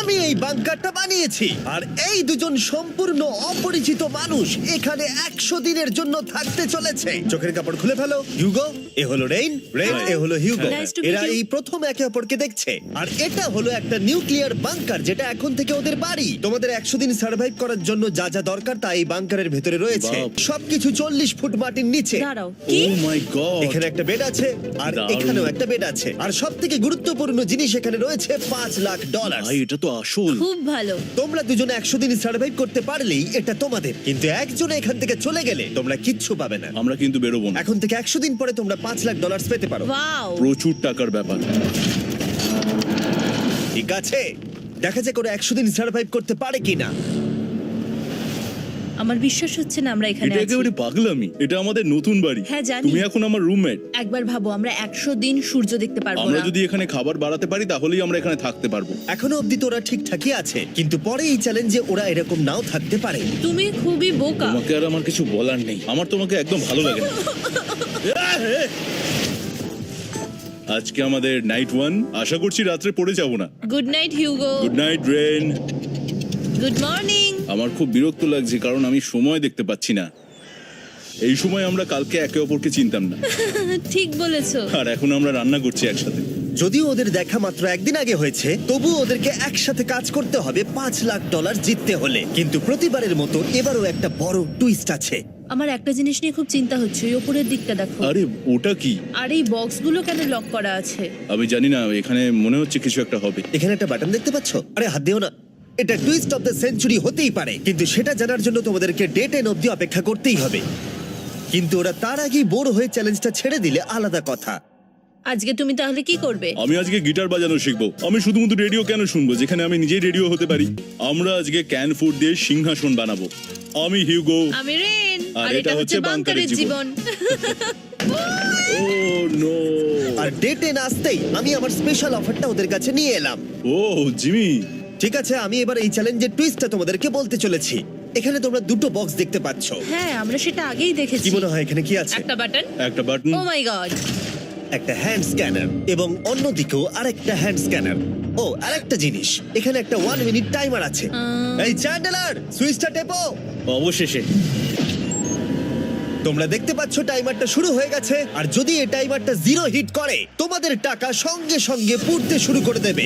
আমি এই বাংকারটা বানিয়েছি আর এই দুজন সম্পূর্ণ অপরিচিত মানুষ এখানে 100 দিনের জন্য থাকতে চলেছে। চোখের কাপড় খুলে ফেলো। হিউগো, এ হলো রেইন, এ হলো হিউগো। Nice to meet এরা you. এই প্রথম একে অপরকে দেখছে। আর এটা হলো একটা নিউক্লিয়ার বাংকার যেটা এখন থেকে ওদের বাড়ি। তোমাদের 100 দিন সার্ভাইভ করার জন্য যা যা দরকার তা এই বাংকারের ভেতরে রয়েছে। বাহ। সবকিছু 40 ফুট মাটির নিচে। দাঁড়াও, ও কি? মাই গড, এখানে একটা বেড আছে আর দারুণ। এখানেও একটা বেড আছে। আর সবথেকে গুরুত্বপূর্ণ জিনিস এখানে রয়েছে $5,00,000। ভাই এটা তো আসল। খুব ভালো। তোমরা দুজনে 100 দিন সার্ভাইভ করতে পারলেই এটা তোমাদের, কিন্তু একজন এখান থেকে চলে গেলে তোমরা কিচ্ছু পাবে না। আমরা কিন্তু বেরোবো না, এখন থেকে 100 দিন পরে তোমরা $5,00,000 পেতে পারো। ওয়াও। প্রচুর টাকার ব্যাপার। ঠিক আছে, দেখা যাক ওরা 100 দিন সার্ভাইভ করতে পারে কিনা। আমার বিশ্বাস হচ্ছে না আমরা এখানে এটা আছি। একেবারে পাগলামি। এটা আমাদের নতুন বাড়ি। হ্যাঁ, জানি। তুমি এখন আমার রুমমেট। একবার ভাবো, আমরা 100 দিন সূর্য দেখতে পারবো আমরা না। যদি এখানে খাবার বাড়াতে পারি তাহলেই আমরা এখানে থাকতে পারবো। এখনো অব্দি তো ওরা ঠিকঠাকই আছে, কিন্তু পরে এই চ্যালেঞ্জে ওরা এরকম নাও থাকতে পারে। তুমি খুবই বোকা। তোমাকে আর আমার কিছু বলার নেই, আমার তোমাকে একদম ভালো লাগে না। আজকে আমাদের নাইট 1, আশা করছি রাত্রে পড়ে যাব না। Good night Hugo. Good night Ren. Good morning. আমার খুব বিরক্ত লাগছে কারণ আমি সময় দেখতে পাচ্ছি না। এই সময় আমরা কালকে একে অপরকে চিনতাম না, ঠিক বলেছো। আর এখন আমরা রান্না করছি একসাথে। যদিও ওদের দেখা মাত্র একদিন আগে হয়েছে, তবু ওদেরকে একসাথে কাজ করতে হবে $5,00,000 জিততে হলে। কিন্তু প্রতিবারের মতো এবারও একটা বড় টুইস্ট আছে। আমার একটা জিনিস নিয়ে খুব চিন্তা হচ্ছে, ওই উপরের দিকটা দেখো। আরে ওটা কি? আর এই বক্সগুলো কেন লক করা আছে? আমি জানি না, এখানে মনে হচ্ছে কিছু একটা হবে। এখানে একটা বাটন দেখতে পাচ্ছ? আরে হাত দিও না। এটা টুইস্ট অফ দ্য সেঞ্চুরি হতেই পারে, কিন্তু সেটা জানার জন্য তোমাদেরকে ডে 10 অব্দি অপেক্ষা করতেই হবে। কিন্তু ওরা তার আগেই বোর হয়ে চ্যালেঞ্জটা ছেড়ে দিলে আলাদা কথা। আজকে তুমি তাহলে কি করবে? আমি আজকে গিটার বাজানো শিখবো। আমি শুধুমাত্র রেডিও কেন শুনবো যেখানে আমি নিজেই রেডিও হতে পারি? আমরা আজকে ক্যান ফুড দিয়ে সিংহাসন বানাবো। আমি হিউগো। আমি রেন। আর আর এটা এটা হচ্ছে হচ্ছে বাংকারের বাংকারের জীবন। ও নো। আর ডে 10 আসতেই আমি আমার স্পেশাল অফারটা ওদের কাছে নিয়ে এলাম। ও জিমি, ঠিক আছে, আমি এবার এই চ্যালেঞ্জের টুইস্টটা তোমাদেরকে বলতে চলেছি। এখানে তোমরা দুটো বক্স দেখতে পাচ্ছ। হ্যাঁ, আমরা সেটা আগেই দেখেছি। কি মনে হয় এখানে কি আছে? একটা বাটন। একটা বাটন। ও মাই গড। একটা হ্যান্ড স্ক্যানার এবং অন্যদিকেও আরেকটা হ্যান্ড স্ক্যানার। ও আরেকটা জিনিস, এখানে একটা 1 মিনিট টাইমার আছে। এই চ্যান্ডেলার, সুইচটা টেপো। অবশেষে তোমরা দেখতে পাচ্ছ টাইমারটা শুরু হয়ে গেছে। আর যদি এই টাইমারটা 0 হিট করে, তোমাদের টাকা সঙ্গে সঙ্গে পুড়তে শুরু করে দেবে।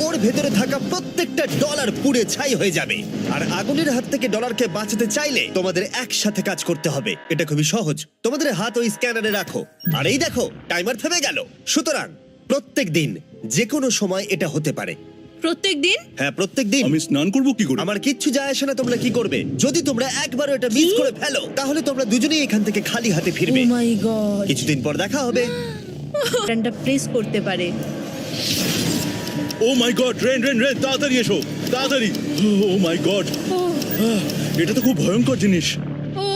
ওর ভেতরে থাকা প্রত্যেকটা ডলার পুড়ে ছাই হয়ে যাবে। আর আগুনের হাত থেকে ডলারকে বাঁচাতে চাইলে তোমাদের একসাথে কাজ করতে হবে। এটা খুবই সহজ। তোমাদের হাত ওই স্ক্যানারে রাখো, আর এই দেখো টাইমার থেমে গেল। সুতরাং প্রত্যেক দিন যে কোনো সময় এটা হতে পারে। প্রত্যেকদিন? হ্যাঁ, প্রত্যেক দিন। আমি স্নান করবো কি করে? আমার কিচ্ছু যায় আসে না তোমরা কি করবে। যদি তোমরা একবারও এটা মিস করে ফেলো, তাহলে তোমরা দুজনেই এখান থেকে খালি হাতে ও ফিরবে। মাই গড। কিছুদিন পর দেখা হবে। বাটনটা প্রেস করতে পারে। ও মাই গড, রেন রেন রেন, তাড়াতাড়ি এসো, তাড়াতাড়ি। ও মাই গড, ও এটা তো খুব ভয়ঙ্কর জিনিস। ও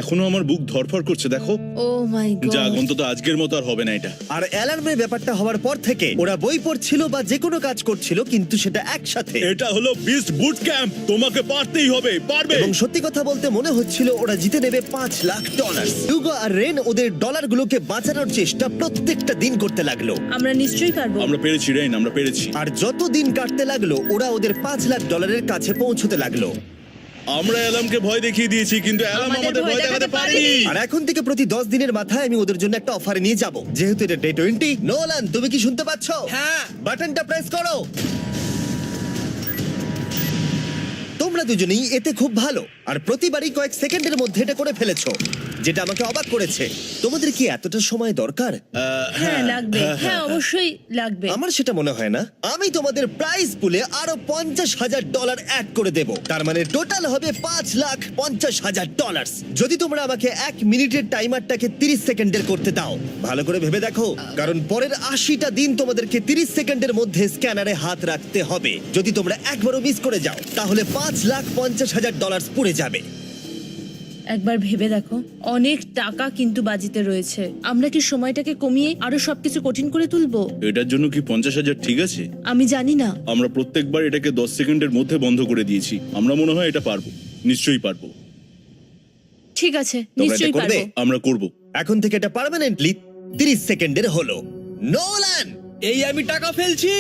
এখনো আমার বুক ধড়ফড় করছে, দেখো। ও মাই গড। যাক, অন্তত আজকের মতো আর হবে না এটা। আর অ্যালার্মের ব্যাপারটা হওয়ার পর থেকে ওরা বই পড়ছিল বা যে কোনো কাজ করছিল, কিন্তু সেটা একসাথে। এটা হলো বিস্ট বুট ক্যাম্প, তোমাকে পারতেই হবে, পারবে। এবং সত্যি কথা বলতে মনে হচ্ছিল ওরা জিতে নেবে $5,00,000। হিউগো আর রেন ওদের ডলারগুলোকে বাঁচানোর চেষ্টা প্রত্যেকটা দিন করতে লাগলো। আমরা নিশ্চয়ই পারবো। আমরা পেরেছি রেন, আমরা পেরেছি। আর যত দিন কাটতে লাগলো, ওরা ওদের $5,00,000 কাছে পৌঁছতে লাগলো। আমরা অ্যালামকে ভয় দেখিয়ে দিয়েছি, কিন্তু অ্যালাম আমাদের ভয় দেখাতে পারেনি। আর এখন থেকে প্রতি 10 দিনের মাথায় আমি ওদের জন্য একটা অফারে নিয়ে যাব। যেহেতু এটা ডে 20। নোলান, তুমি কি শুনতে পাচ্ছ? হ্যাঁ, বাটনটা প্রেস করো। তোমরা দুজনেই এতে খুব ভালো, আর প্রতিবারই কয়েক সেকেন্ডের মধ্যে এটা করে ফেলেছো, যেটা আমাকে অবাক করেছে। তোমাদের কি এতটা সময় দরকার? হ্যাঁ লাগবে, হ্যাঁ অবশ্যই লাগবে। আমার সেটা মনে হয় না। আমি তোমাদের প্রাইস পুলে আরো $50,000 অ্যাড করে দেব। তার মানে টোটাল হবে $5,50,000। যদি তোমরা আমাকে 1 মিনিটের টাইমারটাকে 30 সেকেন্ডের করতে দাও। ভালো করে ভেবে দেখো, কারণ পরের 80টা দিন তোমাদেরকে 30 সেকেন্ডের মধ্যে স্ক্যানারে হাত রাখতে হবে। যদি তোমরা একবারও মিস করে যাও, তাহলে $5,50,000 পুড়ে যাবে। একবার ভেবে দেখো, অনেক টাকা কিন্তু বাজিতে রয়েছে। আমরা কি সময়টাকে কমিয়ে আরো সবকিছু কঠিন করে তুলবো? এটার জন্য কি 50,000 ঠিক আছে? আমি জানি না। আমরা প্রত্যেকবার এটাকে 10 সেকেন্ডের মধ্যে বন্ধ করে দিয়েছি। আমরা মনে হয় এটা পারবো, নিশ্চয়ই পারবো। ঠিক আছে, এটা নিশ্চয়ই করবে? পারবো। আমরা করব। এখন থেকে এটা পার্মানেন্টলি 30 সেকেন্ডের হলো। নোলান, এই আমি টাকা ফেলছি।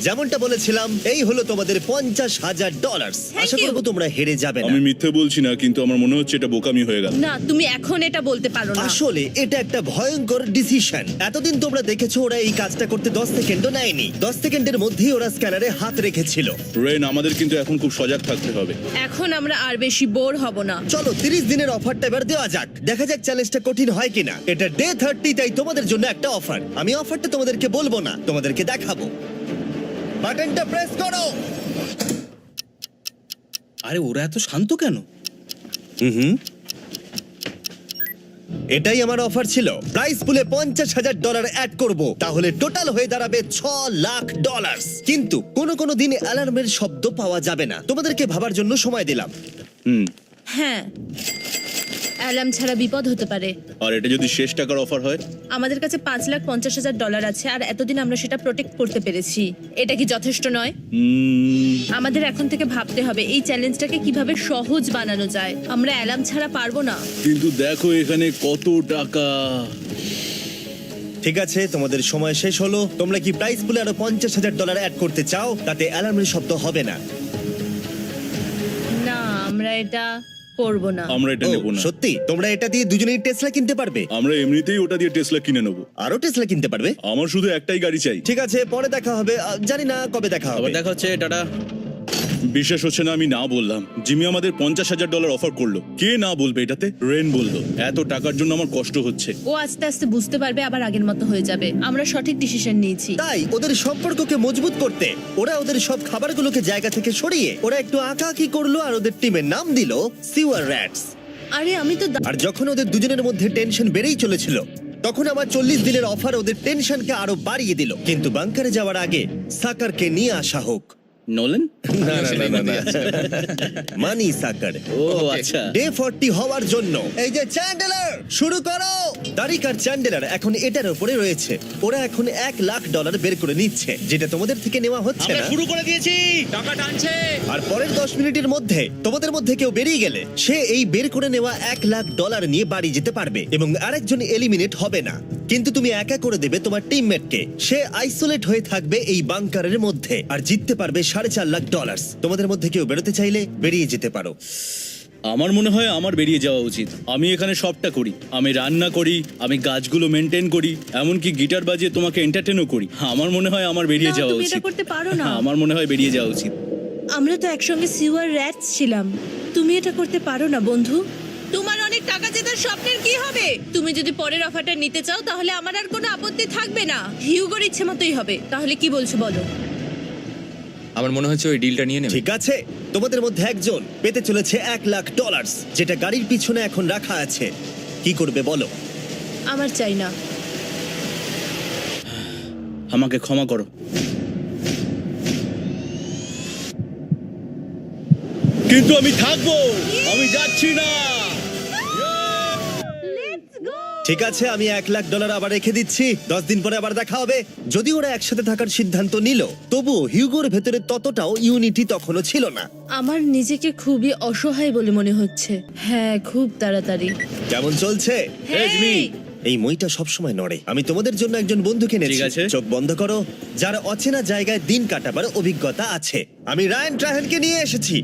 যেমনটা বলেছিলাম, এই হলো তোমাদের $50,000। আশা you. করবো তোমরা হেরে যাবে না। আমি মিথ্যে বলছি না, কিন্তু আমার মনে হচ্ছে এটা বোকামি হয়ে গেল। না, তুমি এখন এটা বলতে পারো না। আসলে এটা একটা ভয়ঙ্কর ডিসিশন। এতদিন তোমরা দেখেছো ওরা এই কাজটা করতে 10 সেকেন্ডও নেয়নি। 10 সেকেন্ডের মধ্যেই ওরা স্ক্যানারে হাত রেখেছিল। রেন, আমাদের কিন্তু এখন খুব সজাগ থাকতে হবে। এখন আমরা আর বেশি বোর হব না। চলো 30 দিনের অফারটা এবার দেওয়া যাক, দেখা যাক চ্যালেঞ্জটা কঠিন হয় কিনা। এটা ডে 30, তাই তোমাদের জন্য একটা অফার। আমি অফারটা তোমাদেরকে বলবো না, তোমাদেরকে দেখাবো। বাটনটা প্রেস করো। আরে ওরা এত শান্ত কেন? এটাই আমার অফার ছিল। প্রাইস পুলে $50,000 অ্যাড করব, তাহলে টোটাল হয়ে দাঁড়াবে $6 লাখ। কিন্তু কোনো দিন অ্যালার্মের শব্দ পাওয়া যাবে না। তোমাদেরকে ভাবার জন্য সময় দিলাম। হ্যাঁ, অ্যালার্ম ছাড়া বিপদ হতে পারে। আর এটা যদি শেষ টাকার অফার হয়? আমাদের কাছে $5,50,000 আছে, আর এতদিন আমরা সেটা প্রোটেক্ট করতে পেরেছি। এটা কি যথেষ্ট নয়? আমাদের এখন থেকে ভাবতে হবে এই চ্যালেঞ্জটাকে কিভাবে সহজ বানানো যায়। আমরা অ্যালার্ম ছাড়া পারবো না। কিন্তু দেখো এখানে কত টাকা। ঠিক আছে, তোমাদের সময় শেষ হলো। তোমরা কি প্রাইস পুলে আরো $50,000 অ্যাড করতে চাও? তাতে অ্যালার্মের শব্দ হবে না। না, আমরা এটা করব না। আমরা এটা ও, নেব না। সত্যি? তোমরা এটা দিয়ে দুজনেই টেসলা কিনতে পারবে? আমরা এমনিতেই ওটা দিয়ে টেসলা কিনে নেবো। আরো টেসলা কিনতে পারবে? আমার শুধু একটাই গাড়ি চাই। ঠিক আছে, পরে দেখা হবে। জানি না কবে দেখা হবে। আবার দেখা হচ্ছে, টাটা। বিশ্বাস হচ্ছে না আমি না বললাম। জিমি আমাদের $50,000 অফার করলো। কে না বলবে এটাতে? রেন বললো। এত টাকার জন্য আমার কষ্ট হচ্ছে। ও আস্তে আস্তে বুঝতে পারবে, আবার আগের মতো হয়ে যাবে। আমরা সঠিক ডিসিশন নিয়েছি। তাই ওদের সম্পর্ককে মজবুত করতে ওরা ওদের সব খাবারগুলোকে জায়গা থেকে সরিয়ে ওরা একটু আঁকাআঁকি করলো আর ওদের টিমের নাম দিল সিওয়ার র‍্যাটস। আরে আমি তো আর যখন ওদের দুজনের মধ্যে টেনশন বেড়েই চলেছিল, তখন আমার 40 দিনের অফার ওদের টেনশনকে আরো বাড়িয়ে দিল। কিন্তু বাংকারে যাওয়ার আগে সাকারকে নিয়ে আসা হোক। নোলেন? মানি সাকার। ও আচ্ছা। ডে 40 হওয়ার জন্য এই যে চ্যান্ডেলার শুরু করো। তারিক আর চ্যান্ডেলার এখন এটার উপরে রয়েছে। ওরা এখন $1 লাখ বের করে নিচ্ছে, যেটা তোমাদের থেকে নেওয়া হচ্ছে আমরা না। শুরু করে দিয়েছি, টাকা টানছে। আর পরের 10 মিনিটের মধ্যে তোমাদের মধ্যে কেউ বেরিয়ে গেলে সে এই বের করে নেওয়া $1 লাখ নিয়ে বাড়ি যেতে পারবে এবং আরেকজন এলিমিনেট হবে না। কিন্তু তুমি একা করে দেবে তোমার টিমমেটকে। সে আইসোলেট হয়ে থাকবে এই বাংকারের মধ্যে আর জিততে পারবে $4.5 লাখ। তোমাদের মধ্যে কেউ বেরোতে চাইলে বেরিয়ে যেতে পারো। আমার মনে হয় আমার বেরিয়ে যাওয়া উচিত। আমি এখানে সবটা করি। আমি রান্না করি, আমি গাছগুলো মেনটেন করি, এমনকি গিটার বাজিয়ে তোমাকে এন্টারটেনও করি। আমার মনে হয় আমার বেরিয়ে না, যাওয়া তুমি উচিত। এটা করতে পারো না। আমার মনে হয় বেরিয়ে যাওয়া উচিত। আমরা তো একসঙ্গে সিওয়ার র‍্যাটস ছিলাম। তুমি এটা করতে পারো না বন্ধু। তোমার অনেক টাকা জেতার স্বপ্নের কি হবে? তুমি যদি পরের অফারটা নিতে চাও তাহলে আমার আর কোনো আপত্তি থাকবে না। হিউগোর ইচ্ছে মতোই হবে। তাহলে কি বলছো বলো? আমার মনে হচ্ছে ওই ডিলটা নিয়ে নেবে। ঠিক আছে, তোমাদের মধ্যে একজন পেতে চলেছে $1 লাখ, যেটা গাড়ির পিছনে এখন রাখা আছে। কি করবে বলো? আমার চাই না। আমাকে ক্ষমা করো। কিন্তু আমি থাকবো, আমি যাচ্ছি না। ঠিক আছে, আমি $1 লাখ আবার রেখে দিচ্ছি। 10 দিন পরে আবার দেখা হবে। যদি ওরা একসাথে থাকার সিদ্ধান্ত নিল, তবুও হিউগোর ভেতরে ততটাও ইউনিটি তখনও ছিল না। আমার নিজেকে খুবই অসহায় বলে মনে হচ্ছে। হ্যাঁ, খুব তাড়াতাড়ি। কেমন চলছে? হেই! এই মইটা সবসময় নড়ে। আমি তোমাদের জন্য একজন বন্ধুকে এনেছি। ঠিক আছে। চোখ বন্ধ করো। যার অচেনা জায়গায় দিন কাটাবার অভিজ্ঞতা আছে। আমি রায়ান ট্রাহেনকে নিয়ে এসেছি।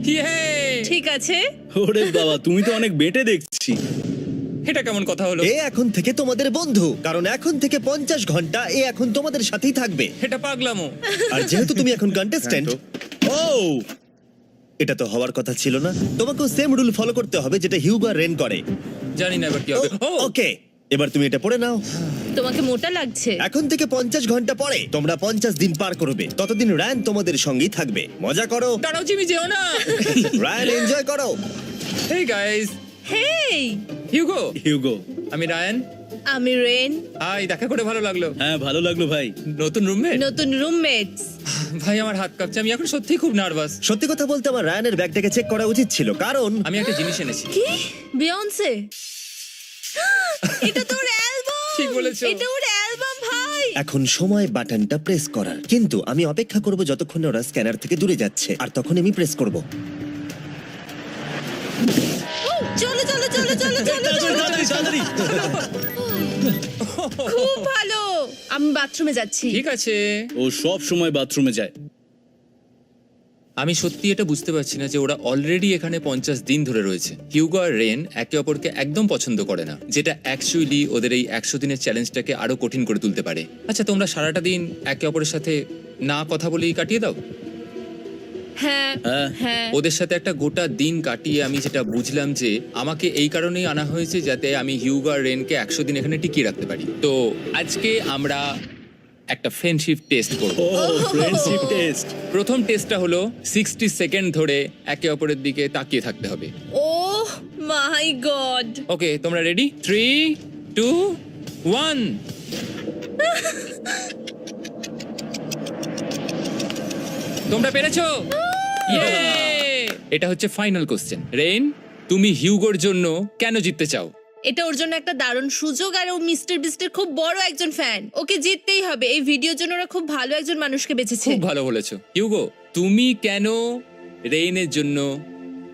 ঠিক আছে। ওরে বাবা, তুমি তো অনেক বেটে দেখছি। এটা কেমন কথা হলো? এ এখন থেকে তোমাদের বন্ধু, কারণ এখন থেকে 50 ঘন্টা এ এখন তোমাদের সাথেই থাকবে। এটা পাগলামো। আর যেহেতু তুমি এখন কন্টেস্ট্যান্ট, ও এটা তো হওয়ার কথা ছিল না। তোমাকেও সেম রুল ফলো করতে হবে যেটা হিউগো আর রেন করে। জানি না এবার কি হবে। ও ওকে, এবার তুমি এটা পড়ে নাও। তোমাকে মোটা লাগছে। এখন থেকে 50 ঘন্টা পরে তোমরা 50 দিন পার করবে। ততদিন রায়ান তোমাদের সঙ্গেই থাকবে। মজা করো। দাঁড়াও জিমি, যেও না। রায়ান, এনজয় করো। হেই গাইস, হেই, হিউগো। হিউগো। আমি রায়ান। আমি রেন। হাই, দেখা করে ভালো লাগলো। হ্যাঁ, ভালো লাগলো ভাই। নতুন রুমমেট। নতুন রুমমেটস। ভাই আমার হাত কাঁপছে, আমি এখন সত্যিই খুব নার্ভাস। সত্যি কথা বলতে আমার রায়ানের ব্যাগটাকে চেক করা উচিত ছিল, কারণ আমি একটা জিনিস এনেছি। কি? বিয়ন্সে? এটা তো ওর অ্যালবাম। ঠিক বলেছো। এটা ওর অ্যালবাম ভাই। এখন সময় বাটনটা প্রেস করার। কিন্তু আমি অপেক্ষা করব যতক্ষণ না ওরা স্ক্যানার থেকে দূরে যাচ্ছে, আর তখন আমি প্রেস করব। চলো চলো চলো চলো চলো চলো। তাড়াতাড়ি, তাড়াতাড়ি। খুব ভালো। আমি বাথরুমে যাচ্ছি। ঠিক আছে। ও সব সময় বাথরুমে যায়। আমি সত্যি এটা বুঝতে পারছি না যে ওরা অলরেডি এখানে 50 দিন ধরে রয়েছে। হিউগো আর রেন একে অপরকে একদম পছন্দ করে না, যেটা অ্যাকচুয়ালি ওদের এই 100 দিনের চ্যালেঞ্জটাকে আরো কঠিন করে তুলতে পারে। আচ্ছা, তোমরা সারাটা দিন একে অপরের সাথে না কথা বলেই কাটিয়ে দাও? হ্যাঁ হ্যাঁ। হ্যাঁ। ওদের সাথে একটা গোটা দিন কাটিয়ে আমি যেটা বুঝলাম যে আমাকে এই কারণেই আনা হয়েছে যাতে আমি হিউগো আর রেনকে 100 দিন এখানে টিকিয়ে রাখতে পারি। তো আজকে আমরা একটা ফ্রেন্ডশিপ টেস্ট করব। ও ফ্রেন্ডশিপ টেস্ট। প্রথম টেস্টটা হলো 60 সেকেন্ড ধরে একে অপরের দিকে তাকিয়ে থাকতে হবে। ওহ মাই গড। ওকে, তোমরা রেডি? 3, 2, 1। তোমরা পেরেছো? Yay! এটা হচ্ছে ফাইনাল কোশ্চেন। রেইন, তুমি হিউগোর জন্য কেন জিততে চাও? এটা ওর জন্য একটা দারুণ সুযোগ, আর ও মিস্টার বিস্টের খুব বড় একজন ফ্যান। ওকে জিততেই হবে। এই ভিডিওর জন্য ওরা খুব ভালো একজন মানুষকে বেঁচেছে। খুব ভালো বলেছো। হিউগো, তুমি কেন রেইনের জন্য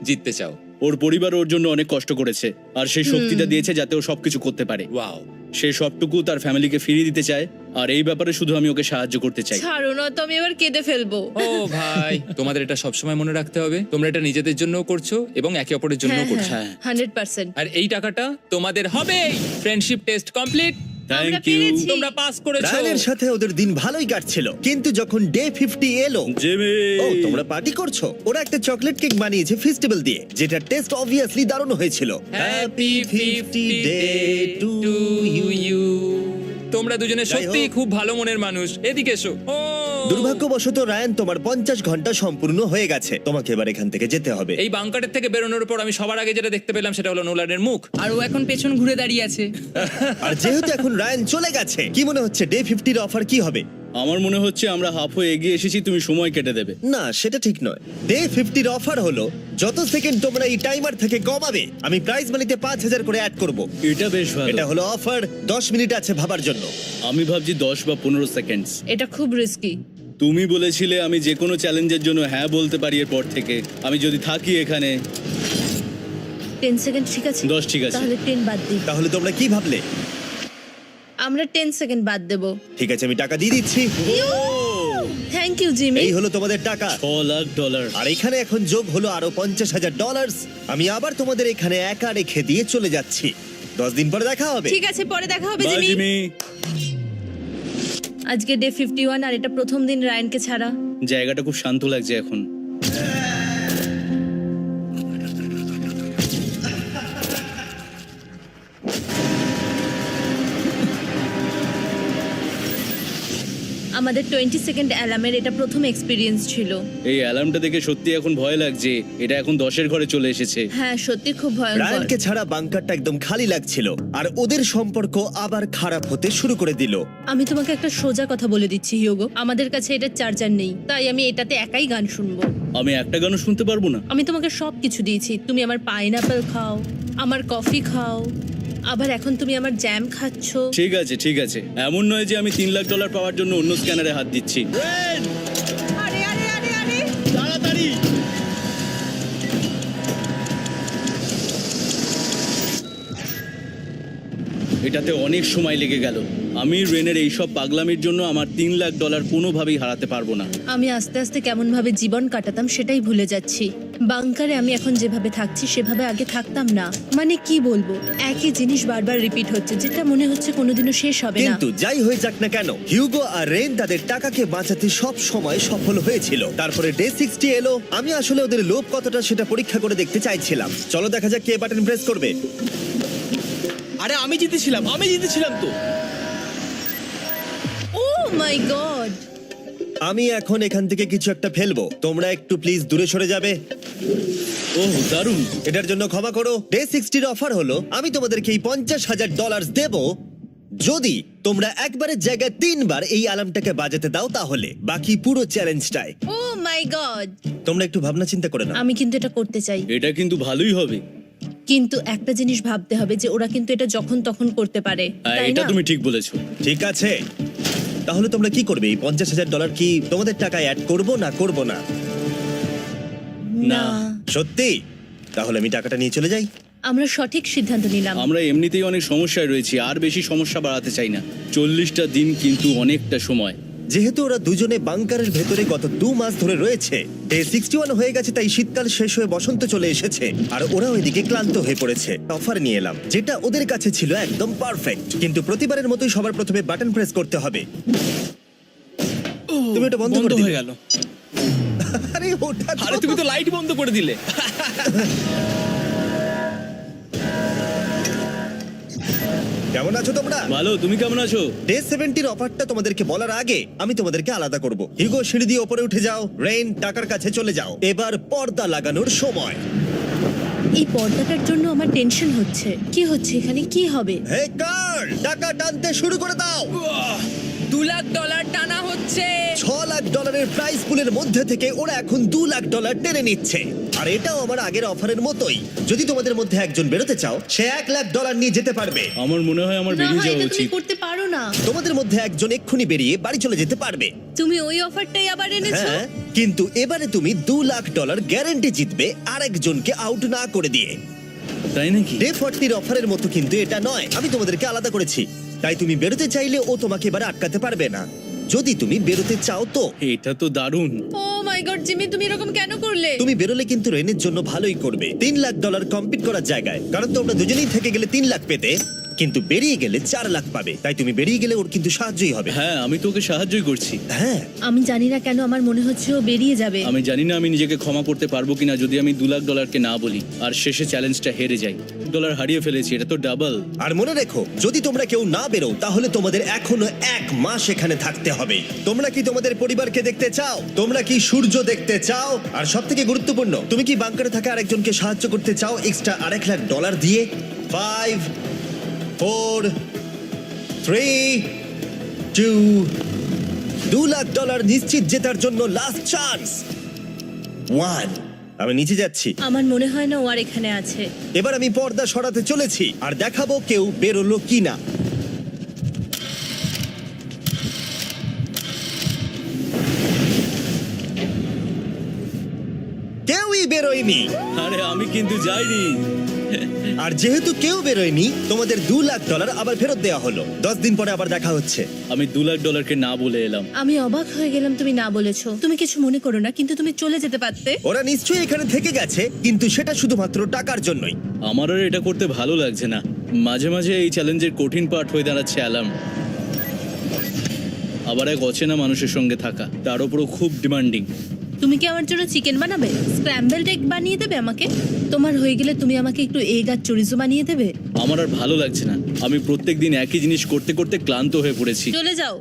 জিততে চাও? ওর পরিবার ওর জন্য অনেক কষ্ট করেছে, আর সেই শক্তিটা দিয়েছে যাতে ও সবকিছু করতে পারে। ওয়াও। সে সবটুকু তার ফ্যামিলিকে ফিরিয়ে দিতে চায়, আর এই ব্যাপারে শুধু আমি ওকে সাহায্য করতে চাই। ছাড়ো না, তো আমি এবার কেঁদে ফেলবো। ও ভাই, তোমাদের এটা সবসময় মনে রাখতে হবে। তোমরা এটা নিজেদের জন্যও করছো এবং একে অপরের জন্যও করছো। হ্যাঁ। 100%। আর এই টাকাটা তোমাদের হবে। Friendship test complete. আমরা থ্যাংক ইউ। পেরেছি। তোমরা পাস করেছো। রায়ানের সাথে ওদের দিন ভালোই কাটছিল, কিন্তু যখন ডে 50 এলো, জিমি। ও তোমরা পার্টি করছো। ওরা একটা চকলেট কেক বানিয়েছে ফেস্টিভ্যাল দিয়ে, যেটা টেস্ট অবভিয়াসলি দারুণ হয়েছিল। Happy 50 day to you. তোমরা দুজনে যাই সত্যি হোক। খুব ভালো মনের মানুষ। এদিকে এসো। ও দুর্ভাগ্যবশত রায়ান, তোমার 50 ঘন্টা সম্পূর্ণ হয়ে গেছে। তোমাকে এবার এখান থেকে যেতে হবে। এই বাংকারের থেকে বেরোনোর পর আমি সবার আগে যেটা দেখতে পেলাম সেটা হলো নোলানের মুখ। আর ও এখন পেছন ঘুরে দাঁড়িয়ে আছে। আর যেহেতু এখন রায়ান চলে গেছে, কি মনে হচ্ছে ডে 50 এর অফার কি হবে? আমার মনে হচ্ছে আমরা হাফ হয়ে এগিয়ে এসেছি, তুমি সময় কেটে দেবে। না, সেটা ঠিক নয়। ডে 50 এর অফার হলো যত সেকেন্ড তোমরা এই টাইমার থেকে কমাবে, আমি প্রাইজ মানিতে 5000 করে অ্যাড করব। এটা বেশ ভালো। এটা হলো অফার। 10 মিনিট আছে ভাবার জন্য। আমি ভাবছি 10 বা 15 সেকেন্ডস। এটা খুব রিস্কি। তুমি বলেছিলে আমি যে কোনো চ্যালেঞ্জের জন্য হ্যাঁ বলতে পারি এরপর থেকে। আমি যদি থাকি এখানে 10 সেকেন্ড ঠিক আছে? 10 ঠিক আছে। তাহলে 10 বাদ দিই। তাহলে তোমরা কি ভাবলে? আমরা 10 সেকেন্ড বাদ দেব। ঠিক আছে, আমি টাকা দিয়ে দিচ্ছি। Thank you Jimmy. এই হলো তোমাদের টাকা। $6 লাখ। আর এখানে এখন যোগ হলো আরো $50,000। আমি আবার তোমাদের এখানে একা রেখে দিয়ে চলে যাচ্ছি। 10 দিন পরে দেখা হবে। ঠিক আছে, পরে দেখা হবে বাই জিমি। জিমি। আজকে ডে 51, আর এটা প্রথম দিন রায়ানকে ছাড়া। জায়গাটা খুব শান্ত লাগছে এখন। আমাদের 20 সেকেন্ড অ্যালার্মের এটা প্রথম এক্সপিরিয়েন্স ছিল। এই অ্যালার্মটা দেখে সত্যি এখন ভয় লাগছে। এটা এখন 10-এর ঘরে চলে এসেছে। হ্যাঁ, সত্যি খুব ভয়ঙ্কর। রায়ানকে ছাড়া বাংকারটা একদম খালি লাগছিল, আর ওদের সম্পর্ক আবার খারাপ হতে শুরু করে দিল। আমি তোমাকে একটা সোজা কথা বলে দিচ্ছি হিউগো, আমাদের কাছে এটা চার্জার নেই, তাই আমি এটাতে একাই গান শুনবো। আমি একটা গানও শুনতে পারবো না? আমি তোমাকে সব কিছু দিয়েছি। তুমি আমার পাইনাপেল খাও, আমার কফি খাও, আবার এখন তুমি আমার জ্যাম খাচ্ছো। ঠিক আছে ঠিক আছে, এমন নয় যে আমি $3 লাখ পাওয়ার জন্য অন্য স্ক্যানারে হাত দিচ্ছি। আরে আরে আরে আরে তাড়াতাড়ি। এটাতে অনেক সময় লেগে গেল। আমি রেনের এইসব পাগলামির জন্য আমার $3 লাখ কোনোভাবেই হারাতে পারবো না। আমি আস্তে আস্তে কেমন ভাবে জীবন কাটাতাম সেটাই ভুলে যাচ্ছি। বাংকারে আমি এখন যেভাবে থাকছি সেভাবে আগে থাকতাম না। মানে কি বলবো, একই জিনিস বারবার রিপিট হচ্ছে, যেটা মনে হচ্ছে কোনোদিনও শেষ হবে না। কিন্তু যাই হয়ে যাক না কেন, হিউগো আর রেন তাদের টাকাকে বাঁচাতে সব সময় সফল হয়েছিল। তারপরে ডে 60 এলো। আমি আসলে ওদের লোভ কতটা সেটা পরীক্ষা করে দেখতে চাইছিলাম। চলো দেখা যাক কে বাটন প্রেস করবে। আরে আমি জিতেছিলাম তো। ও মাই গড! আমি এখন এখান থেকে কিছু একটা ফেলবো। তোমরা একটু প্লিজ দূরে সরে যাবে। ওহ দারুণ। এটার জন্য ক্ষমা করো। ডে 60 অফার হলো আমি তোমাদেরকে এই $50,000 দেব যদি তোমরা একবারের জায়গায় 3 বার এই অ্যালার্মটাকে বাজাতে দাও। তাহলে বাকি পুরো চ্যালেঞ্জটাই ও মাই গড! তোমরা একটু ভাবনা চিন্তা করে নাও। আমি কিন্তু এটা করতে চাই, এটা কিন্তু ভালোই হবে। কিন্তু একটা জিনিস ভাবতে হবে যে ওরা কিন্তু এটা যখন তখন করতে পারে, তাই এটা না? তুমি ঠিক বলেছো। ঠিক আছে, তাহলে তোমরা কি করবে? এই $50,000 কি তোমাদের টাকায় অ্যাড করবো না করব না? না। সত্যি? তাহলে আমি টাকাটা নিয়ে চলে যাই। আমরা সঠিক সিদ্ধান্ত নিলাম। আমরা এমনিতেই অনেক সমস্যায় রয়েছি, আর বেশি সমস্যা বাড়াতে চাই না। 40টা দিন কিন্তু অনেকটা সময়। যেহেতু ওরা দুজনে বাংকারের ভেতরে গত 2 মাস ধরে রয়েছে, ডে 61 হয়ে গেছে, তাই শীতকাল শেষ হয়ে বসন্ত চলে এসেছে আর ওরা ওইদিকে ক্লান্ত হয়ে পড়েছে। অফার নিয়ে এলাম যেটা ওদের কাছে ছিল একদম পারফেক্ট, কিন্তু প্রতিবারের মতোই সবার প্রথমে বাটন প্রেস করতে হবে। তুমি এটা বন্ধ করে দিলে। গেল। আরে ওটা আরে তুমি তো লাইট বন্ধ করে দিলে। কেমন আছো তোমরা? ভালো, তুমি কেমন আছো? ডে 70 অফারটা তোমাদেরকে বলার আগে আমি তোমাদেরকে আলাদা করব। হিগো সিঁড়ি দিয়ে ওপরে উঠে যাও, রেইন টাকার কাছে চলে যাও। এবার পর্দা লাগানোর সময়। এই পর্দাটার জন্য আমার টেনশন হচ্ছে। কি হচ্ছে এখানে, কি হবে? হে কার্ল, টাকা টানতে শুরু করে দাও। $2 লাখ টানা হচ্ছে। $6 লাখ প্রাইস পুলের মধ্যে থেকে ওরা এখন $2 লাখ টেনে নিচ্ছে। আর এটাও আমার আগের অফারের মতোই। যদি তোমাদের মধ্যে একজন বেরোতে চাও, সে $1 লাখ নিয়ে যেতে পারবে। আমার মনে হয় আমার না বেরিয়ে হয় যাওয়া এটা তুমি উচিত। করতে পারো না। তোমাদের মধ্যে একজন এক্ষুনি বেরিয়ে বাড়ি চলে যেতে পারবে। তুমি ওই অফারটাই আবার এনেছো। হ্যাঁ, কিন্তু এবারে তুমি $2 লাখ গ্যারান্টি জিতবে আরেকজনকে আউট না করে দিয়ে। তাই নাকি? ডে 40 অফারের মতো কিন্তু এটা নয়। আমি তোমাদেরকে আলাদা করেছি, তাই তুমি বেরোতে চাইলে ও তোমাকে এবারে আটকাতে পারবে না। যদি তুমি বেরোতে চাও তো। এটা তো দারুণ। ও মাই গড জিমি, তুমি এরকম কেন করলে? তুমি বেরোলে কিন্তু রেনের জন্য ভালোই করবে। $3 লাখ কম্পিট করার জায়গায়, কারণ তোমরা দুজনেই থেকে গেলে 3 লাখ পেতে, কিন্তু বেরিয়ে গেলে 4 লাখ পাবে। তাই তুমি বেরিয়ে গেলে ওর কিন্তু সাহায্যই হবে। হ্যাঁ, আমি তোকে সাহায্যই করছি। হ্যাঁ, আমি জানি না কেন আমার মনে হচ্ছে ও বেরিয়ে যাবে। আমি জানি না আমি নিজেকে ক্ষমা করতে পারবো কিনা যদি আমি $2 লাখ না বলি আর শেষে চ্যালেঞ্জটা হেরে যাই। $1 হারিয়ে ফেলেছি, এটা তো ডাবল। আর মনে রেখো, যদি তোমরা কেউ না বেরো তাহলে তোমাদের এখনো 1 মাস এখানে থাকতে হবে। তোমরা কি তোমাদের পরিবারকে দেখতে চাও? তোমরা কি সূর্য দেখতে চাও? আর সবথেকে গুরুত্বপূর্ণ, তুমি কি বাংকারে থাকা আরেকজনকে সাহায্য করতে চাও এক্সট্রা $1 লাখ দিয়ে? 5 4 3 2 $2 লাখ নিশ্চিত জেতার জন্য লাস্ট চান্স। 1। আমি নিচে যাচ্ছি। আমার মনে হয় না ও আর এখানে আছে। এবার আমি পর্দা সরাতে চলেছি আর দেখাবো কেউ বেরোলো কিনা। কেউই বেরোয়নি। আরে আমি কিন্তু যাইনি। আর যেহেতু কেউ বেরোয়নি, তোমাদের $2 লাখ আবার ফেরত দেওয়া হলো। 10 দিন পরে আবার দেখা হচ্ছে। আমি $2 লাখ না বলে এলাম। আমি অবাক হয়ে গেলাম তুমি না বলেছো। তুমি কিছু মনে করো না, কিন্তু তুমি চলে যেতে পারতে। ওরা নিশ্চয়ই এখানে থেকে গেছে, কিন্তু সেটা শুধুমাত্র টাকার জন্যই। আমার আর এটা করতে ভালো লাগছে না। মাঝে মাঝে এই চ্যালেঞ্জের কঠিন পার্ট হয়ে দাঁড়াচ্ছে অ্যালার্ম। আবার এক অচেনা মানুষের সঙ্গে থাকা, তার উপরও খুব ডিমান্ডিং। তুমি কি আমার জন্য চিকেন বানাবে? স্ক্র্যাম্বলড এগ বানিয়ে দেবে আমাকে? তোমার হয়ে গেলে তুমি আমাকে একটু এগ আর চরিজো বানিয়ে দেবে? আমার আর ভালো লাগছে না। আমি প্রত্যেকদিন একই জিনিস করতে করতে ক্লান্ত হয়ে পড়েছি। চলে যাও,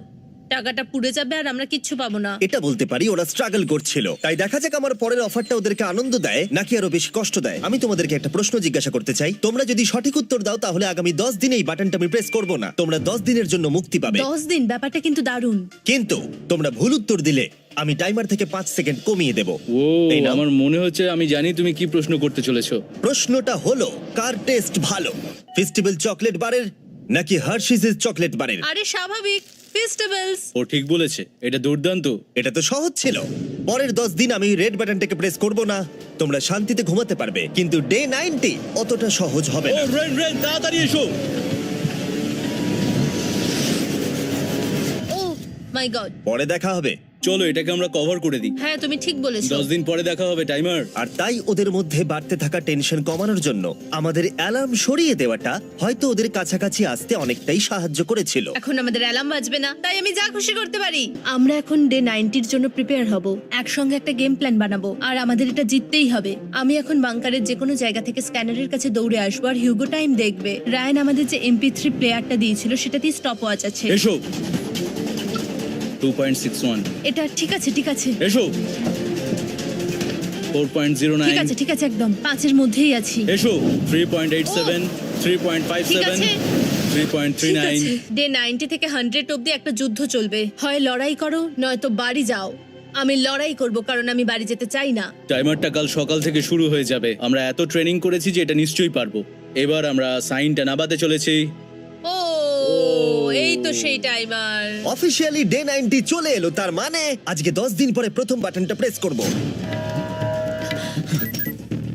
টাকাটা পুড়ে যাবে আর আমরা কিচ্ছু পাবো না। এটা বলতে পারি ওরা স্ট্রাগল করছিল। তাই দেখা যাক আমার পরের অফারটা ওদেরকে আনন্দ দেয় নাকি আরো বেশি কষ্ট দেয়। আমি তোমাদেরকে একটা প্রশ্ন জিজ্ঞাসা করতে চাই। তোমরা যদি সঠিক উত্তর দাও তাহলে আগামী 10 দিন এই বাটনটা আমি প্রেস করব না। তোমরা 10 দিনের জন্য মুক্তি পাবে। 10 দিন? ব্যাপারটা কিন্তু দারুণ। কিন্তু তোমরা ভুল উত্তর দিলে আমি টাইমার থেকে 5 সেকেন্ড কমিয়ে দেব। ও, এই নাও। আমার মনে হচ্ছে আমি জানি তুমি কি প্রশ্ন করতে চলেছো। প্রশ্নটা হলো, কার টেস্ট ভালো, ফেস্টিভ্যাল চকলেট বারের নাকি হার্শিসের চকলেট বারের? আরে স্বাভাবিক, ফেস্টিভ্যালস। ও ঠিক বলেছে, এটা দুর্দান্ত। এটা তো সহজ ছিল। পরের 10 দিন আমি রেড বাটনটাকে প্রেস করব না। তোমরা শান্তিতে ঘুমাতে পারবে, কিন্তু ডে 90 অতটা সহজ হবে ও না। রেন রেন, তাড়াতাড়ি এসো। ও মাই গড। পরে দেখা হবে। চলো এটাকে আমরা কভার করে দিই। হ্যাঁ তুমি ঠিক বলেছো। 10 দিন পরে দেখা হবে টাইমার। আর তাই ওদের মধ্যে বাড়তে থাকা টেনশন কমানোর জন্য আমাদের অ্যালার্ম সরিয়ে দেওয়াটা হয়তো ওদের কাছাকাছি আসতে অনেকটাই সাহায্য করেছিল। এখন আমাদের অ্যালার্ম বাজবে না, তাই আমি যা খুশি করতে পারি। আমরা এখন ডে 90 এর জন্য প্রিপেয়ার হব। একসঙ্গে একটা গেম প্ল্যান বানাবো আর আমাদের এটা জিততেই হবে। আমি এখন বাংকারের যে কোনো জায়গা থেকে স্ক্যানারের কাছে দৌড়ে আসবো আর হিউগো টাইম দেখবে। রায়ান আমাদের যে MP3 প্লেয়ারটা দিয়েছিল সেটাতেই স্টপ ওয়াচ আছে। এসো। 2.61। এটা ঠিক আছে, ঠিক আছে, এসো। ঠিক 4.09। আছে, ঠিক আছে, একদম 5 এর মধ্যেই আছি। এসো। 3.87, 3.57, ঠিক আছে। ঠিক 3.39। আছে। ডে 90 থেকে 100 অবধি একটা যুদ্ধ চলবে। হয় লড়াই করো নয়তো বাড়ি যাও। আমি লড়াই করব, কারণ আমি বাড়ি যেতে চাই না। টাইমারটা কাল সকাল থেকে শুরু হয়ে যাবে। আমরা এত ট্রেনিং করেছি যে এটা নিশ্চয়ই পারবো। এবার আমরা সাইনটা নামাতে চলেছি। ও এই তো সেই টাইমার। অফিশিয়ালি ডে 90 চলে এলো, তার মানে আজকে 10 দিন পরে প্রথম বাটনটা প্রেস করব।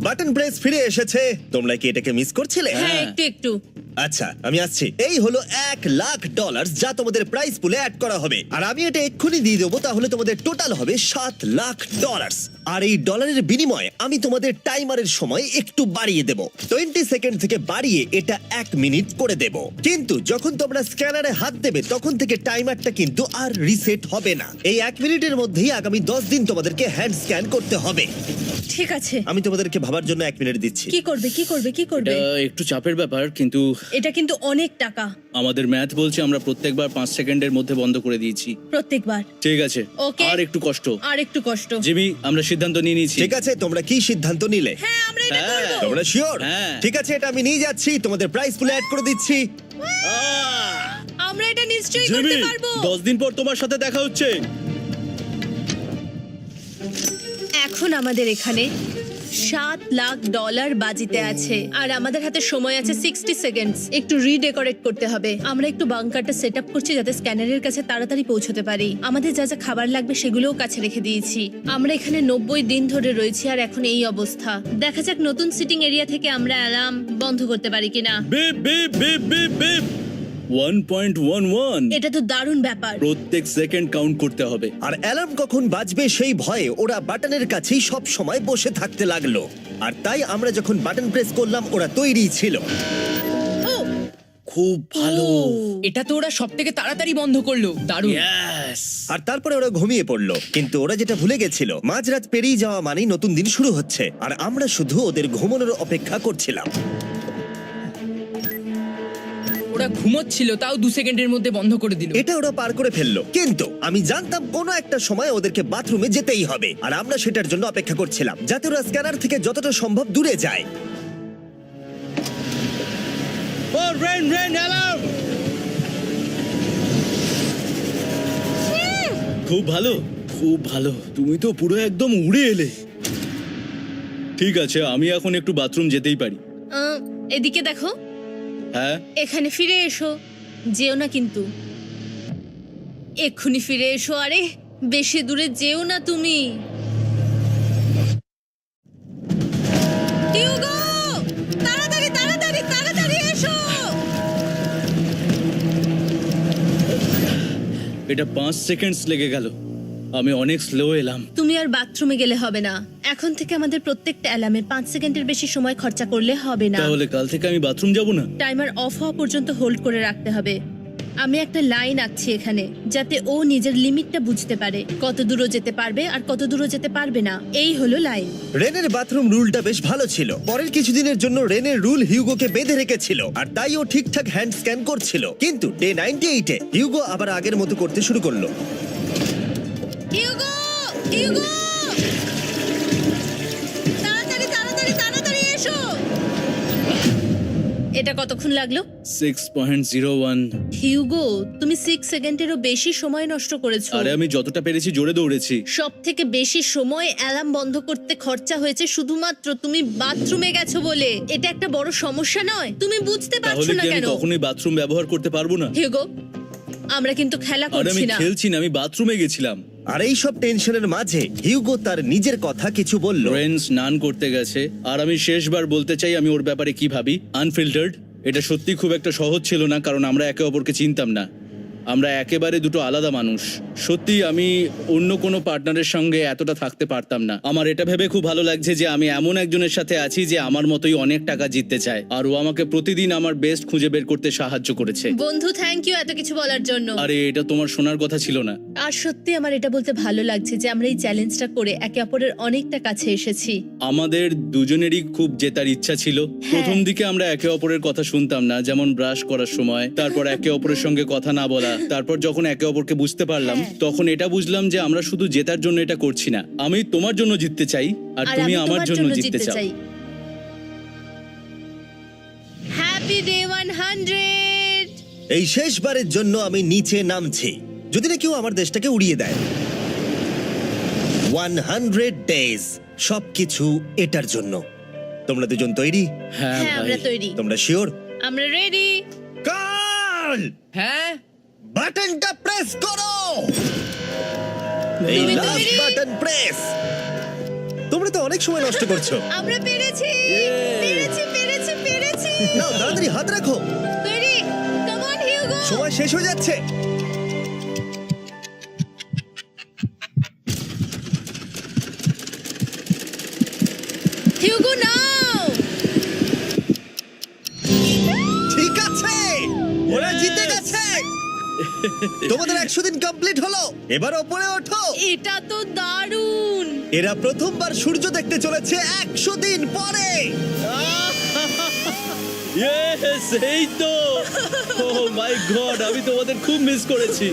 বাটন প্রেস ফিরে এসেছে। তোমরা কি এটাকে মিস করছিলে? হ্যাঁ একটু একটু। আচ্ছা আমি আসছি। এই হলো $1,00,000 যা তোমাদের প্রাইস পুলে অ্যাড করা হবে, আর আমি এটা এক্ষুনি দিয়ে দেবো। তাহলে তোমাদের টোটাল হবে $7,00,000। আর এই ডলারের বিনিময়ে আমি তোমাদের টাইমারের সময় একটু বাড়িয়ে দেব। 20 সেকেন্ড থেকে বাড়িয়ে এটা 1 মিনিট করে দেব। কিন্তু যখন তোমরা স্ক্যানারে হাত দেবে তখন থেকে টাইমারটা কিন্তু আর রিসেট হবে না। এই 1 মিনিটের মধ্যেই আগামী 10 দিন তোমাদেরকে হ্যান্ড স্ক্যান করতে হবে। ঠিক আছে। আমি তোমাদেরকে ভাবার জন্য 1 মিনিট দিচ্ছি। কি করবে কি করবে কি করবে? এটা একটু চাপের ব্যাপার, কিন্তু এটা কিন্তু অনেক টাকা আমাদের ম্যাথ বলছে আমরা প্রত্যেকবার 5 সেকেন্ডের মধ্যে বন্ধ করে দিয়েছি। প্রত্যেকবার। ঠিক আছে, Okay. আর একটু কষ্ট। আর একটু কষ্ট। জিমি, আমরা সিদ্ধান্ত নিয়ে নিয়েছি। ঠিক আছে, তোমরা কি সিদ্ধান্ত নিলে? হ্যাঁ আমরা এটা হ্যাঁ। করব। তোমরা শিওর? হ্যাঁ। ঠিক আছে, এটা আমি নিয়ে যাচ্ছি, তোমাদের প্রাইস পুলে অ্যাড করে দিচ্ছি। আমরা এটা নিশ্চয়ই জিমি, করতে পারবো। 10 দিন পর তোমার সাথে দেখা হচ্ছে। এখন আমাদের এখানে $7,00,000 বাজিতে আছে, আর আমাদের হাতে সময় আছে 60 সেকেন্ডস। একটু রিডেকোরেট করতে হবে। আমরা একটু বাংকারটা সেট আপ করছি যাতে স্ক্যানারের কাছে তাড়াতাড়ি পৌঁছতে পারি। আমাদের যা যা খাবার লাগবে সেগুলোও কাছে রেখে দিয়েছি। আমরা এখানে 90 দিন ধরে রয়েছি, আর এখন এই অবস্থা। দেখা যাক নতুন সিটিং এরিয়া থেকে আমরা অ্যালার্ম বন্ধ করতে পারি কিনা। Beep beep beep beep beep 1.11। এটা তো দারুণ ব্যাপার। প্রত্যেক সেকেন্ড কাউন্ট করতে হবে। আর অ্যালার্ম কখন বাজবে সেই ভয়ে ওরা বাটনের কাছেই সব সময় বসে থাকতে লাগলো। আর তাই আমরা যখন বাটন প্রেস করলাম ওরা তৈরি ছিল। খুব ভালো। এটা তো ওরা সব থেকে তাড়াতাড়ি বন্ধ করলো। দারুণ। ইয়েস। আর তারপরে ওরা ঘুমিয়ে পড়লো। কিন্তু ওরা যেটা ভুলে গেছিল, মাঝরাত পেরিয়ে যাওয়া মানেই নতুন দিন শুরু হচ্ছে, আর আমরা শুধু ওদের ঘুমানোর অপেক্ষা করছিলাম। ওরা ঘুমোচ্ছিল, তাও 2 সেকেন্ডের মধ্যে বন্ধ করে দিল। এটা ওরা পার করে ফেললো, কিন্তু আমি জানতাম কোনো একটা সময় ওদেরকে বাথরুমে যেতেই হবে, আর আমরা সেটার জন্য অপেক্ষা করছিলাম যাতে ওরা স্ক্যানার থেকে যতটা সম্ভব দূরে যায়। ও রেন রেন অ্যালার্ম। খুব ভালো, খুব ভালো। তুমি তো পুরো একদম উড়ে এলে। ঠিক আছে, আমি এখন একটু বাথরুম যেতেই পারি। এদিকে দেখো, হ্যাঁ, এখানে ফিরে এসো। যেও না কিন্তু, এক্ষুনি ফিরে এসো। আরে বেশি দূরে যেও না তুমি। টিউগো, তাড়াতাড়ি তাড়াতাড়ি তাড়াতাড়ি এসো। এটা 5 সেকেন্ডস লেগে গেল। আমি অনেক স্লো এলাম। তুমি আর বাথরুমে গেলে হবে না। এখন থেকে আমাদের প্রত্যেকটা অ্যালার্মে 5 সেকেন্ডের বেশি সময় খরচা করলে হবে না। তাহলে কাল থেকে আমি বাথরুম যাব না? টাইমার অফ হওয়া পর্যন্ত হোল্ড করে রাখতে হবে। আমি একটা লাইন আঁকছি এখানে, যাতে ও নিজের লিমিটটা বুঝতে পারে, কত দূরও যেতে পারবে আর কত দূরও যেতে পারবে না। এই হলো লাইন। রেনের বাথরুম রুলটা বেশ ভালো ছিল। পরের কিছুদিনের জন্য রেনের রুল হিউগোকে বেঁধে রেখেছিল, আর তাই ও ঠিকঠাক হ্যান্ড স্ক্যান করছিল। কিন্তু ডে 98-এ হিউগো আবার আগের মতো করতে শুরু করলো। হিউগো, হিউগো, তাড়াতাড়ি তাড়াতাড়ি তাড়াতাড়ি এসো। এটা কতক্ষণ লাগলো? 6.01। হিউগো, তুমি 6 সেকেন্ডেরও বেশি সময় নষ্ট করেছো। আরে আমি যতটা পেরেছি জোরে দৌড়েছি। সব থেকে বেশি সময় অ্যালার্ম বন্ধ করতে খরচা হয়েছে শুধুমাত্র তুমি বাথরুমে গেছো বলে। এটা একটা বড় সমস্যা নয়? তুমি বুঝতে পারছো তাহলে না কি আমি কেন? কখনোই বাথরুম ব্যবহার করতে পারবো না? হিউগো, আমরা কিন্তু খেলা আরে আমি করছি না। খেলছি না, আমি বাথরুমে গেছিলাম। আর এই সব টেনশনের মাঝে হিউগো তার নিজের কথা কিছু বলল। রেন স্নান করতে গেছে, আর আমি শেষবার বলতে চাই আমি ওর ব্যাপারে কি ভাবি। আনফিল্টার্ড। এটা সত্যি খুব একটা সহজ ছিল না, কারণ আমরা একে অপরকে চিনতাম না। আমরা একেবারে দুটো আলাদা মানুষ। সত্যি আমি অন্য কোনো পার্টনারের সঙ্গে এতটা থাকতে পারতাম না। আমার এটা ভেবে খুব ভালো লাগছে যে আমি এমন একজনের সাথে আছি যে আমার মতোই অনেক টাকা জিততে চায়, আর ও আমাকে প্রতিদিন আমার বেস্ট খুঁজে বের করতে সাহায্য করেছে। বন্ধু, থ্যাংক ইউ এত কিছু বলার জন্য। আরে এটা তোমার শোনার কথা ছিল না। আর সত্যি আমার এটা বলতে ভালো লাগছে যে আমরা এই চ্যালেঞ্জটা করে একে অপরের অনেকটা কাছে এসেছি। আমাদের দুজনেরই খুব জেতার ইচ্ছা ছিল। প্রথম দিকে আমরা একে অপরের কথা শুনতাম না, যেমন ব্রাশ করার সময়, তারপর একে অপরের সঙ্গে কথা না বলা। তারপর যখন একে অপরকে বুঝতে পারলাম, তখন এটা বুঝলাম যে আমরা শুধু জেতার জন্য এটা করছি না। আমি তোমার জন্য জিততে চাই, আর তুমি আমি আমার তোমার জন্য জিততে চাও। Happy day 100। এই শেষবারের জন্য আমি নিচে নামছি, যদি না কেউ আমার দেশটাকে উড়িয়ে দেয়। 100 ডেজ, সবকিছু এটার জন্য। তোমরা দুজন তৈরি? হ্যাঁ হ্যাঁ, আমরা ভাই। তৈরি। তোমরা শিওর? আমরা রেডি। কার্ল, হ্যাঁ, বাটনটা প্রেস করো। এই তুমি লাস্ট তৈরি? Button press. তোমরা তো অনেক অনেক সময় নষ্ট করছো। আমরা পেরেছি পেরেছি পেরেছি পেরেছি নাও তাড়াতাড়ি হাত রাখো, তৈরি কাম অন হিউগো সময় শেষ হয়ে যাচ্ছে। হিউগো নাও ঠিক আছে, ওরা জিতে গেছে। তোমাদের 100 দিন কমপ্লিট হলো, এবার ওপরে ওঠো। এটা তো দারুণ। এরা প্রথমবার সূর্য দেখতে চলেছে 100 দিন পরে। ইয়েস, এই তো। ও মাই গড, আমি তোমাদের খুব মিস করেছি।